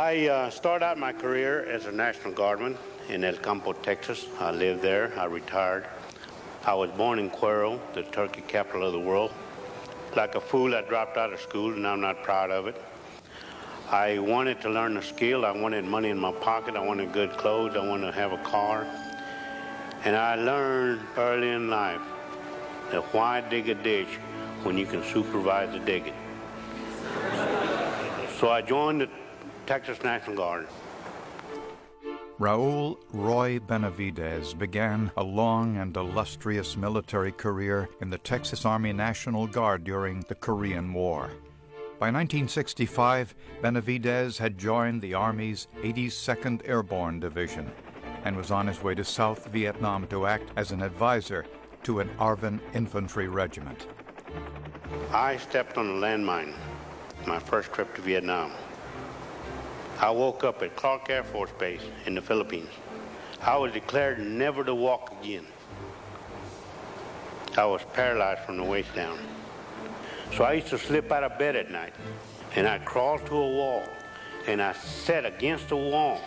I started out my career as a National Guardman in El Campo, Texas. I lived there. I retired. I was born in Cuero, the turkey capital of the world. Like a fool, I dropped out of school, and I'm not proud of it. I wanted to learn a skill. I wanted money in my pocket. I wanted good clothes. I wanted to have a car. And I learned early in life that why dig a ditch when you can supervise the digging. So I joined the Texas National Guard. Raul Roy Benividez began a long and illustrious military career in the Texas Army National Guard during the Korean War. By 1965, Benividez had joined the Army's 82nd Airborne Division and was on his way to South Vietnam to act as an advisor to an ARVN infantry regiment. I stepped on a landmine, my first trip to Vietnam. I woke up at Clark Air Force Base in the Philippines. I was declared never to walk again. I was paralyzed from the waist down. So I used to slip out of bed at night, and I'd crawl to a wall, and I sat against the wall,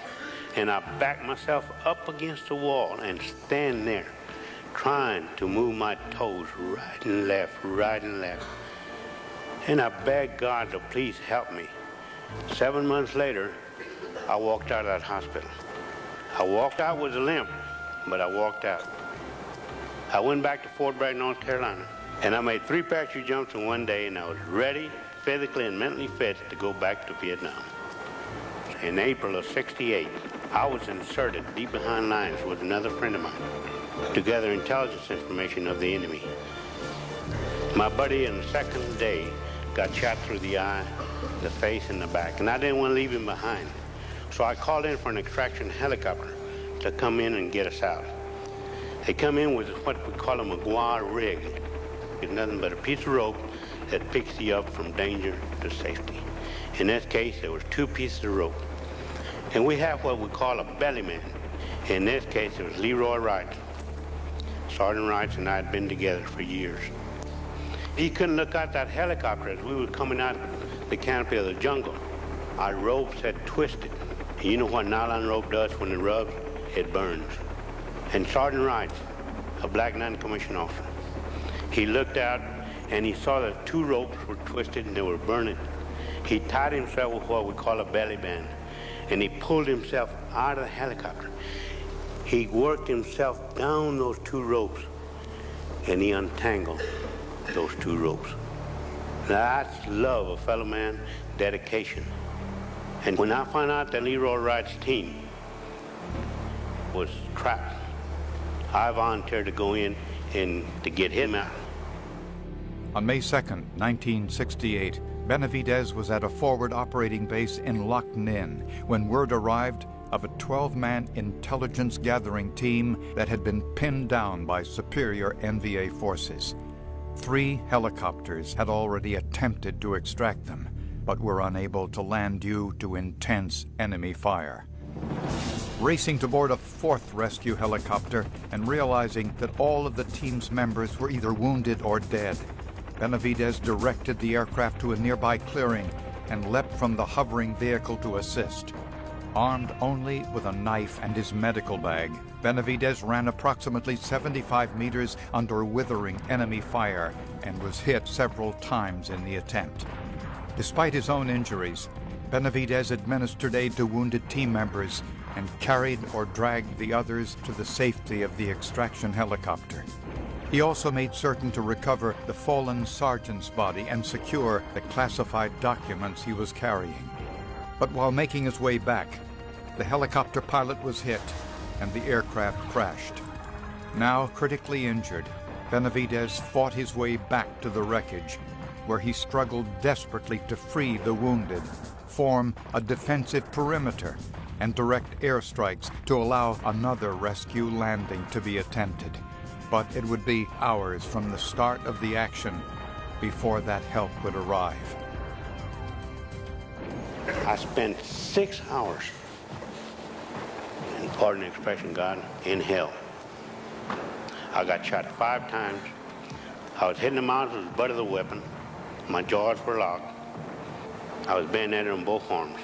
and I backed myself up against the wall and stand there, trying to move my toes right and left, right and left. And I begged God to please help me. 7 months later, I walked out of that hospital. I walked out with a limp, but I walked out. I went back to Fort Bragg, North Carolina, and I made 3 parachute jumps in one day, and I was ready, physically and mentally fit, to go back to Vietnam. In April of '68, I was inserted deep behind lines with another friend of mine to gather intelligence information of the enemy. My buddy on the second day got shot through the eye, the face, and the back, and I didn't want to leave him behind. So I called in for an extraction helicopter to come in and get us out. They come in with what we call a McGuire rig. It's nothing but a piece of rope that picks you up from danger to safety. In this case, there was 2 pieces of rope. And we have what we call a belly man. In this case, it was Leroy Wright. Sergeant Wright and I had been together for years. He couldn't look out that helicopter as we were coming out the canopy of the jungle. Our ropes had twisted. You know what nylon rope does when it rubs? It burns. And Sergeant Wright, a black non-commissioned officer, he looked out and he saw that 2 ropes were twisted and they were burning. He tied himself with what we call a belly band, and he pulled himself out of the helicopter. He worked himself down those 2 ropes, and he untangled those 2 ropes. That's love, a fellow man, dedication. And when I found out that Leroy Wright's team was trapped, I volunteered to go in and to get him out. On May 2nd, 1968, Benividez was at a forward operating base in Lac Ninh when word arrived of a 12-man intelligence gathering team that had been pinned down by superior NVA forces. 3 helicopters had already attempted to extract them, but were unable to land due to intense enemy fire. Racing to board a 4th rescue helicopter and realizing that all of the team's members were either wounded or dead, Benividez directed the aircraft to a nearby clearing and leapt from the hovering vehicle to assist. Armed only with a knife and his medical bag, Benividez ran approximately 75 meters under withering enemy fire and was hit several times in the attempt. Despite his own injuries, Benividez administered aid to wounded team members and carried or dragged the others to the safety of the extraction helicopter. He also made certain to recover the fallen sergeant's body and secure the classified documents he was carrying. But while making his way back, the helicopter pilot was hit and the aircraft crashed. Now critically injured, Benividez fought his way back to the wreckage, where he struggled desperately to free the wounded, form a defensive perimeter, and direct airstrikes to allow another rescue landing to be attempted. But it would be hours from the start of the action before that help would arrive. I spent 6 hours, and pardon the expression, God, in hell. I got shot 5 times. I was hitting the mouth with the butt of the weapon. My jaws were locked. I was bayoneted on both arms.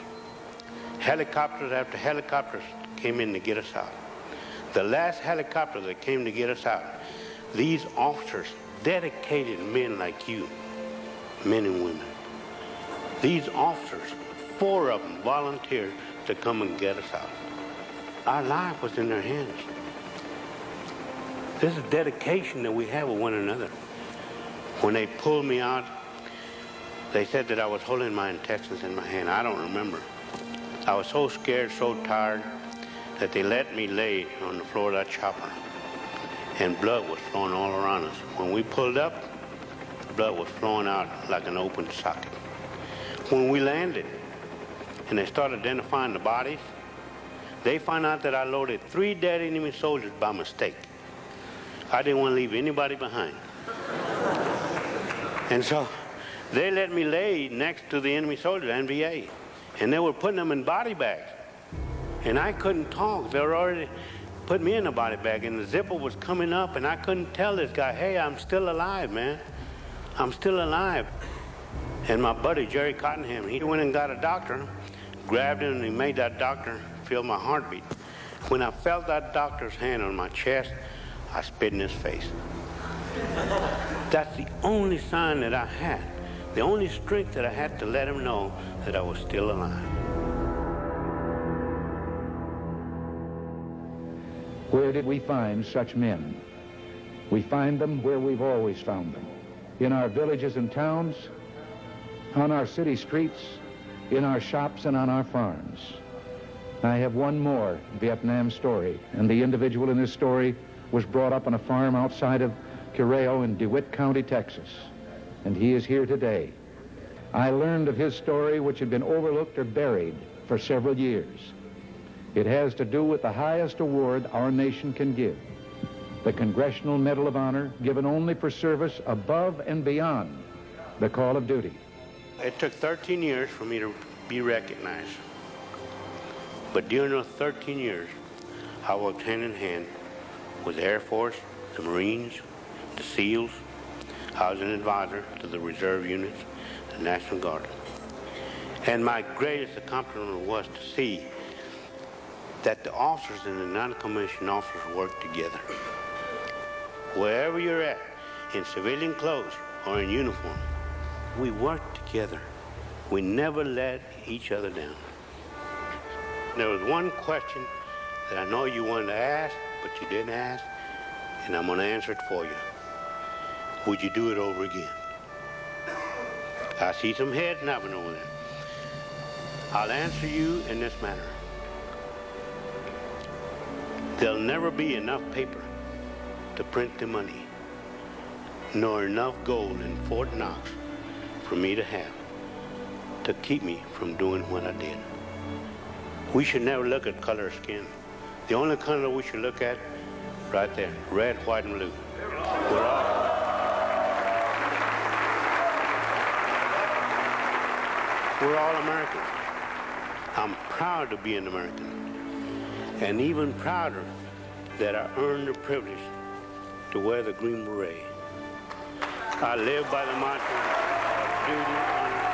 Helicopters after helicopters came in to get us out. The last helicopter that came to get us out, these officers, dedicated men like you, men and women, these officers, 4 of them volunteered to come and get us out. Our life was in their hands. This is dedication that we have with one another. When they pulled me out, they said that I was holding my intestines in my hand. I don't remember. I was so scared, so tired, that they let me lay on the floor of that chopper. And blood was flowing all around us. When we pulled up, blood was flowing out like an open socket. When we landed and they started identifying the bodies, they found out that I loaded 3 dead enemy soldiers by mistake. I didn't want to leave anybody behind. And so they let me lay next to the enemy soldiers, NVA, and they were putting them in body bags. And I couldn't talk. They were already put me in a body bag, and the zipper was coming up, and I couldn't tell this guy, hey, I'm still alive, man. I'm still alive. And my buddy, Jerry Cottenham, he went and got a doctor, grabbed him, and he made that doctor feel my heartbeat. When I felt that doctor's hand on my chest, I spit in his face. That's the only sign that I had, the only strength that I had to let him know that I was still alive. Where did we find such men? We find them where we've always found them. In our villages and towns, on our city streets, in our shops and on our farms. I have one more Vietnam story, and the individual in this story was brought up on a farm outside of Correo in DeWitt County, Texas, and he is here today. I learned of his story, which had been overlooked or buried for several years. It has to do with the highest award our nation can give, the Congressional Medal of Honor, given only for service above and beyond the call of duty. It took 13 years for me to be recognized. But during those 13 years, I worked hand in hand with the Air Force, the Marines, the SEALs. I was an advisor to the reserve units, the National Guard. And my greatest accomplishment was to see that the officers and the non-commissioned officers work together. Wherever you're at, in civilian clothes or in uniform, we work together. We never let each other down. There was one question that I know you wanted to ask, but you didn't ask, and I'm going to answer it for you. Would you do it over again? I see some heads nodding over there. I'll answer you in this manner. There'll never be enough paper to print the money, nor enough gold in Fort Knox for me to have to keep me from doing what I did. We should never look at color of skin. The only color we should look at, right there, red, white, and blue. We're all Americans. I'm proud to be an American, and even prouder that I earned the privilege to wear the green beret. I live by the mantra of duty, honor,